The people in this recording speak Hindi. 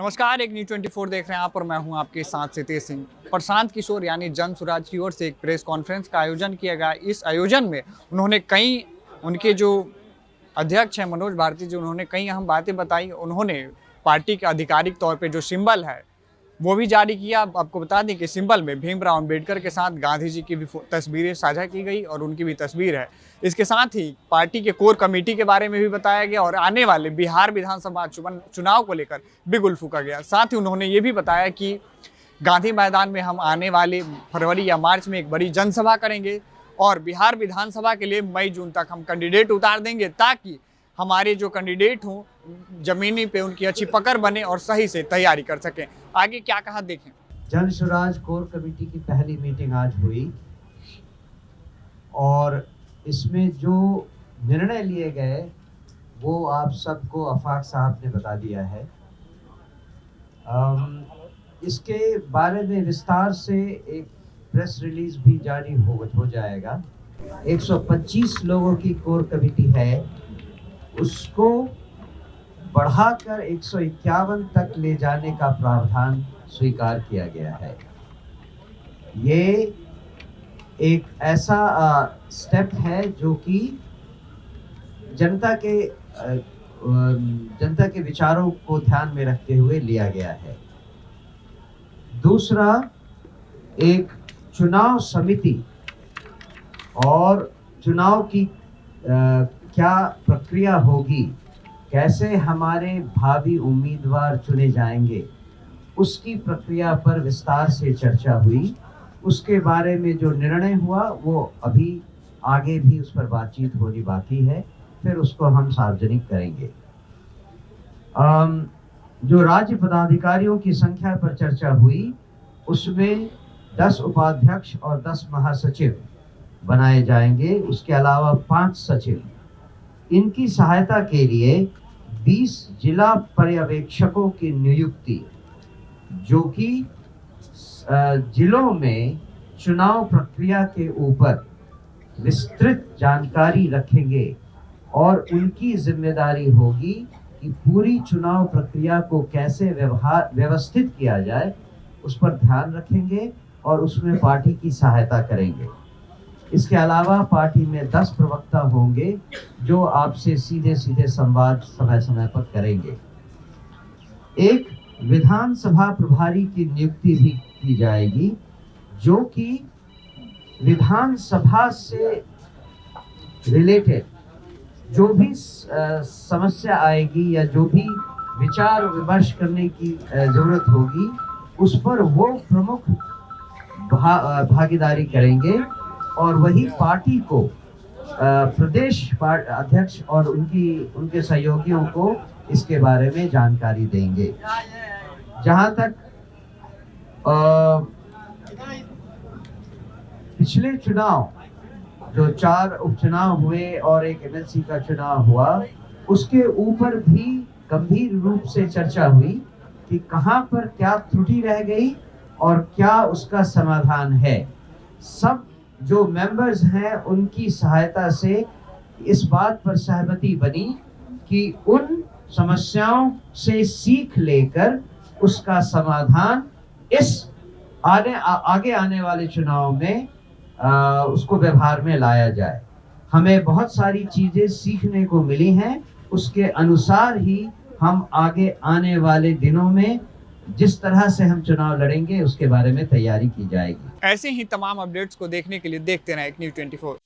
नमस्कार, एक न्यूज़ 24 देख रहे हैं आप और मैं हूं आपके साथ सितेश सिंह। प्रशांत किशोर यानी जन सुराज की ओर से एक प्रेस कॉन्फ्रेंस का आयोजन किया गया। इस आयोजन में उन्होंने उनके जो अध्यक्ष हैं मनोज भारती जी, उन्होंने कई अहम बातें बताई। उन्होंने पार्टी के आधिकारिक तौर पे जो सिंबल है वो भी जारी किया। आपको बता दें कि सिंबल में भीमराव अंबेडकर के साथ गांधी जी की भी तस्वीरें साझा की गई और उनकी भी तस्वीर है। इसके साथ ही पार्टी के कोर कमेटी के बारे में भी बताया गया और आने वाले बिहार विधानसभा चुनाव को लेकर बिगुल फूंका गया। साथ ही उन्होंने ये भी बताया कि गांधी मैदान में हम आने वाले फरवरी या मार्च में एक बड़ी जनसभा करेंगे और बिहार विधानसभा के लिए मई जून तक हम कैंडिडेट उतार देंगे, ताकि हमारे जो कैंडिडेट हों जमीनी पे उनकी अच्छी पकड़ बने और सही से तैयारी कर सकें। आगे क्या कहा देखें। जन स्वराज कोर कमेटी की पहली मीटिंग आज हुई और इसमें जो निर्णय लिए गए वो आप सबको आफाक साहब ने बता दिया है। इसके बारे में विस्तार से एक प्रेस रिलीज भी जारी हो जाएगा। 125 लोगों की कोर कमेटी है, उसको बढ़ाकर 151 तक ले जाने का प्रावधान स्वीकार किया गया है। ये एक ऐसा स्टेप है जो कि जनता के विचारों को ध्यान में रखते हुए लिया गया है। दूसरा, एक चुनाव समिति और चुनाव की क्या प्रक्रिया होगी, कैसे हमारे भावी उम्मीदवार चुने जाएंगे, उसकी प्रक्रिया पर विस्तार से चर्चा हुई। उसके बारे में जो निर्णय हुआ वो अभी आगे भी उस पर बातचीत होनी बाकी है, फिर उसको हम सार्वजनिक करेंगे। जो राज्य पदाधिकारियों की संख्या पर चर्चा हुई, उसमें 10 उपाध्यक्ष और 10 महासचिव बनाए जाएंगे। उसके अलावा 5 सचिव। इनकी सहायता के लिए 20 जिला पर्यवेक्षकों की नियुक्ति, जो कि जिलों में चुनाव प्रक्रिया के ऊपर विस्तृत जानकारी रखेंगे और उनकी जिम्मेदारी होगी कि पूरी चुनाव प्रक्रिया को कैसे व्यवस्थित किया जाए, उस पर ध्यान रखेंगे और उसमें पार्टी की सहायता करेंगे। इसके अलावा पार्टी में 10 प्रवक्ता होंगे जो आपसे सीधे संवाद समय समय पर करेंगे। एक विधानसभा प्रभारी की नियुक्ति भी की जाएगी, जो कि विधानसभा से रिलेटेड जो भी समस्या आएगी या जो भी विचार विमर्श करने की जरूरत होगी, उस पर वो प्रमुख भागीदारी करेंगे और वही पार्टी को प्रदेश अध्यक्ष और उनके सहयोगियों को इसके बारे में जानकारी देंगे। जहां तक पिछले चुनाव जो 4 उपचुनाव हुए और एक एमएलसी का चुनाव हुआ, उसके ऊपर भी गंभीर रूप से चर्चा हुई कि कहां पर क्या त्रुटि रह गई और क्या उसका समाधान है। सब जो मेंबर्स हैं उनकी सहायता से इस बात पर सहमति बनी कि उन समस्याओं से सीख लेकर उसका समाधान इस आगे आने वाले चुनाव में उसको व्यवहार में लाया जाए। हमें बहुत सारी चीजें सीखने को मिली हैं, उसके अनुसार ही हम आगे आने वाले दिनों में जिस तरह से हम चुनाव लड़ेंगे उसके बारे में तैयारी की जाएगी। ऐसे ही तमाम अपडेट्स को देखने के लिए देखते रहें एक न्यूज़ 24।